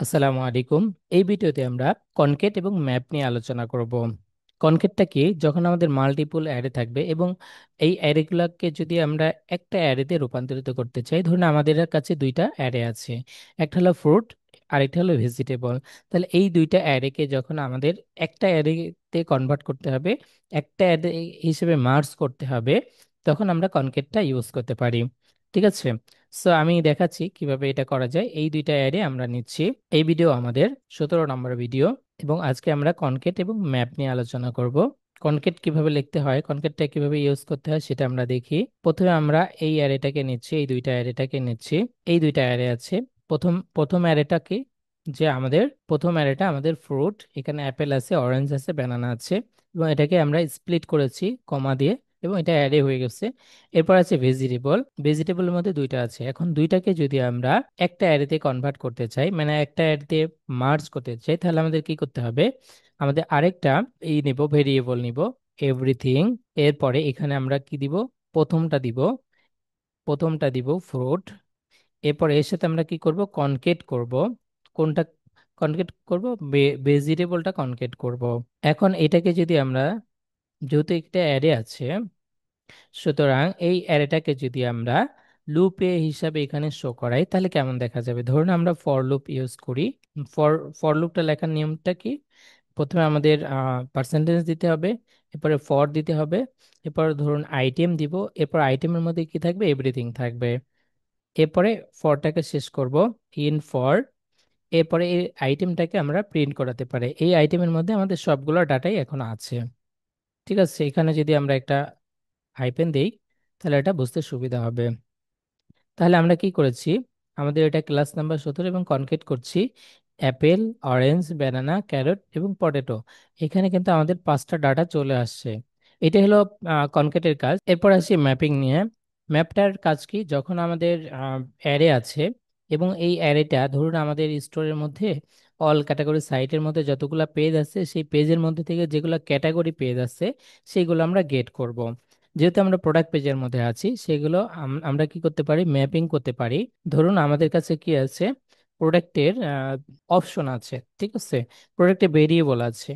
আসসালামু আলাইকুম। এই ভিডিওতে আমরা কনকেট এবং ম্যাপ নিয়ে আলোচনা করব। কনকেটটা কি? যখন আমাদের মাল্টিপল অ্যারে থাকবে এবং এই অ্যারেগুলোকে যদি আমরা একটা অ্যারেতে রূপান্তরিত করতে চাই, ধরুন আমাদের কাছে দুইটা অ্যারে আছে, একটা হলো ফ্রুট, আরেকটা হলো ভেজিটেবল। তাহলে এই দুইটা অ্যারেকে যখন আমাদের একটা অ্যারেতে কনভার্ট করতে হবে, একটা অ্যারে হিসেবে মার্জ করতে হবে, তখন আমরা কনকেটটা ইউজ করতে পারি। ঠিক আছে। সো আমি দেখাচ্ছি কিভাবে এটা করা যায়। এই দুইটা অ্যারে আমরা নিচ্ছি। এই ভিডিও আমাদের 17 নম্বর ভিডিও, এবং আজকে আমরা কনকেট এবং ম্যাপ নিয়ে আলোচনা করব। কনকেট কিভাবে লিখতে হয়, কনকেটটা কিভাবে ইউজ করতে হয় সেটা আমরা দেখি। প্রথমে আমরা এই অ্যারেটাকে নিচ্ছি, এই দুইটা অ্যারেটাকে নিচ্ছি। এই দুইটা অ্যারে আছে। প্রথম প্রথম অ্যারেটা কি? যে আমাদের প্রথম অ্যারেটা আমাদের ফ্রুট, এখানে অ্যাপেল আছে, অরেঞ্জ আছে, ব্যানানা আছে, এবং এটাকে আমরা স্প্লিট করেছি কমা দিয়ে, এবং এটা অ্যারে হয়ে গেছে। এরপর আছে ভেজিটেবল। ভেজিটেবলের মধ্যে দুইটা আছে। এখন দুইটাকে যদি আমরা একটা অ্যারেতে কনভার্ট করতে চাই, মানে একটা অ্যারেতে মার্জ করতে চাই, তাহলে আমাদের কি করতে হবে? আমাদের আরেকটা নিব, ভেরিয়েবল নিব, এভরিথিং। এরপরে এখানে আমরা কি দিব? প্রথমটা দিব, ফ্রুট। এরপর এর সাথে আমরা কি করব? কনকেট করব। কোনটা কনকেট করব? ভেজিটেবলটা কনকেট করব। এখন এটাকে যদি আমরা, যেহেতু একটা অ্যারে আছে, সুতরাং এই অ্যারেটাকে যদি আমরা লুপে হিসাবে এখানে শো করাই, তাহলে কেমন দেখা যাবে? ধরুন আমরা ফর লুপ ইউজ করি। ফর ফর লুপটা লেখার নিয়মটা কি? প্রথমে আমাদের পার্সেন্টেজ দিতে হবে, এরপরে ফর দিতে হবে, এরপর ধরুন আইটেম দিব, এরপর আইটেমের মধ্যে কি থাকবে? এভরিথিং থাকবে। এরপরে ফরটাকে শেষ করব, ইন ফর। এরপরে এই আইটেমটাকে আমরা প্রিন্ট করাতে পারি। এই আইটেমের মধ্যে আমাদের সবগুলো ডাটাই এখন আছে। ঠিক আছে। এখানে যদি আমরা একটা হাইপেন দেই, তাহলে এটা বুঝতে সুবিধা হবে। তাহলে আমরা কি করেছি? আমাদের এটা ক্লাস নাম্বার 17 এবং কনকেট করছি অ্যাপেল, অরেঞ্জ, ব্যানানা, ক্যারট এবং পটেটো। এখানে কিন্তু আমাদের 5টা ডাটা চলে আসছে। এটা হলো কনকেটের কাজ। এরপর আসি ম্যাপিং নিয়ে। ম্যাপটার কাজ কি? যখন আমাদের অ্যারে আছে এবং এই অ্যারেটা ধরুন আমাদের স্টোরের মধ্যে অল ক্যাটাগরি সাইটের মধ্যে যতগুলো পেজ আছে, সেই পেজের মধ্যে থেকে যেগুলো ক্যাটাগরি পেজ আছে সেইগুলো আমরা গেট করব। যেহেতু আমরা প্রোডাক্ট পেজের মধ্যে আছি, সেগুলো আমরা কি করতে পারি? ম্যাপিং করতে পারি। ধরুন আমাদের কাছে কি আছে? প্রোডাক্টের অপশন আছে, ঠিক আছে, প্রোডাক্টে ভেরিয়েবল আছে।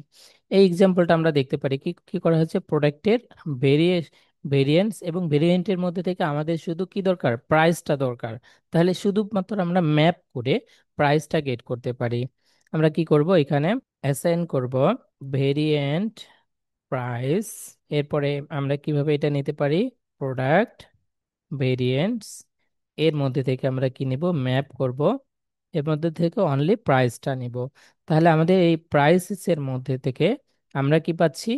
এই এক্সাম্পলটা আমরা দেখতে পারি। কি কি করা হয়েছে? প্রোডাক্টের ভেরিয়ে ভেরিয়েন্টস, এবং ভেরিয়েন্টের মধ্যে থেকে আমাদের শুধু কি দরকার? প্রাইসটা দরকার। তাহলে শুধুমাত্র আমরা ম্যাপ করে প্রাইসটা গেট করতে পারি। আমরা কি করব? এখানে অ্যাসাইন করব ভেরিয়েন্ট প্রাইস। এরপরে আমরা কিভাবে এটা নিতে পারি? প্রোডাক্ট ভেরিয়েন্টস, এর মধ্যে থেকে আমরা কি নিব? ম্যাপ করব, এর মধ্যে থেকে অনলি প্রাইসটা নিব। তাহলে আমাদের এই প্রাইসের মধ্যে থেকে আমরা কি পাচ্ছি?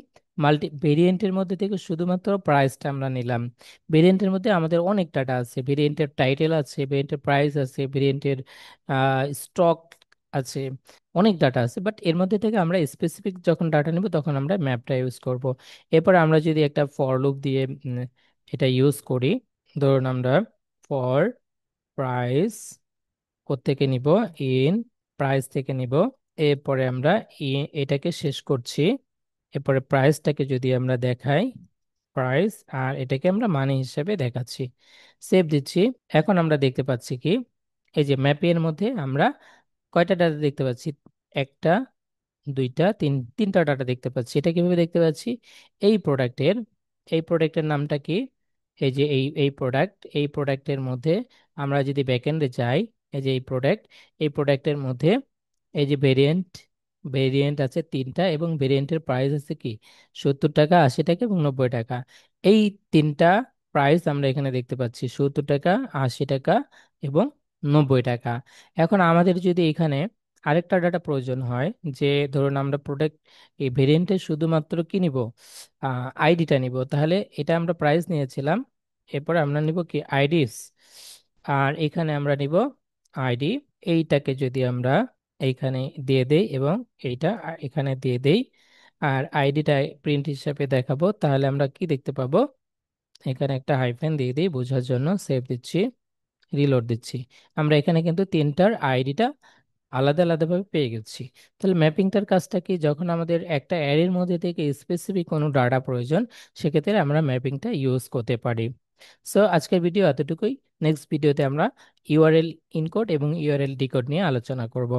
ভেরিয়েন্টের মধ্যে থেকে শুধুমাত্র প্রাইসটা আমরা নিলাম। ভেরিয়েন্টের মধ্যে আমাদের অনেক ডাটা আছে, ভেরিয়েন্টের টাইটেল আছে, ভেরিয়েন্টের প্রাইস আছে, ভেরিয়েন্টের স্টক আছে, অনেক ডাটা আছে। বাট এর মধ্যে থেকে আমরা স্পেসিফিক যখন ডাটা নিব, তখন আমরা ম্যাপটা ইউজ করব। এরপর আমরা যদি একটা ফর লুপ দিয়ে এটা ইউজ করি, ধরুন আমরা ফর প্রাইস থেকে নিব, ইন প্রাইস থেকে নিব। এরপরে আমরা এটাকে শেষ করছি। এরপরে প্রাইসটাকে যদি আমরা দেখাই, প্রাইস, আর এটাকে আমরা মানি হিসেবে দেখাচ্ছি, সেভ দিচ্ছি। এখন আমরা দেখতে পাচ্ছি কি? এই যে ম্যাপের মধ্যে আমরা কয়টা ডাটা দেখতে পাচ্ছি? একটা, দুইটা, তিনটা ডাটা দেখতে পাচ্ছি। এটা কিভাবে দেখতে পাচ্ছি? এই প্রোডাক্টের এই প্রোডাক্টের নামটা কি? এই যে এই প্রোডাক্ট, এই প্রোডাক্টের মধ্যে আমরা যদি ব্যাকএন্ডে যাই, এই যে এই প্রোডাক্টের মধ্যে এই যে ভেরিয়েন্ট আছে 3টা, এবং ভেরিয়েন্টের প্রাইস আছে কি? 70 টাকা, 80 টাকা এবং 90 টাকা। এই তিনটা প্রাইস আমরা এখানে দেখতে পাচ্ছি, 70 টাকা, 80 টাকা এবং 90 টাকা। এখন আমাদের যদি এখানে আরেকটা ডাটা প্রয়োজন হয়, যে ধরুন আমরা প্রোডাক্ট এই ভেরিয়েন্টের শুধুমাত্র কি নিব? আইডিটা নিব। তাহলে এটা আমরা প্রাইস নিয়েছিলাম, এরপর আমরা নিব কি? আইডিস। আর এখানে আমরা নিব আইডি। এইটাকে যদি আমরা এইখানে দিয়ে দেই এবং এইটা এখানে দিয়ে দেই, আর আইডিটা প্রিন্ট হিসাবে দেখাবো, তাহলে আমরা কি দেখতে পাবো? এখানে একটা হাইফেন দিয়ে দিই বোঝার জন্য, সেভ দিচ্ছি, রিলোড দিচ্ছি। আমরা এখানে কিন্তু তিনটার আইডিটা আলাদা আলাদাভাবে পেয়ে গেছি। তাহলে ম্যাপিংটার কাজটা কি? যখন আমাদের একটা অ্যারের মধ্যে থেকে স্পেসিফিক কোনো ডাটা প্রয়োজন, সেক্ষেত্রে আমরা ম্যাপিংটা ইউজ করতে পারি। সো আজকের ভিডিও এতটুকুই। নেক্সট ভিডিওতে আমরা ইউআরএল ইনকোড এবং ইউআরএল ডিকোড নিয়ে আলোচনা করব।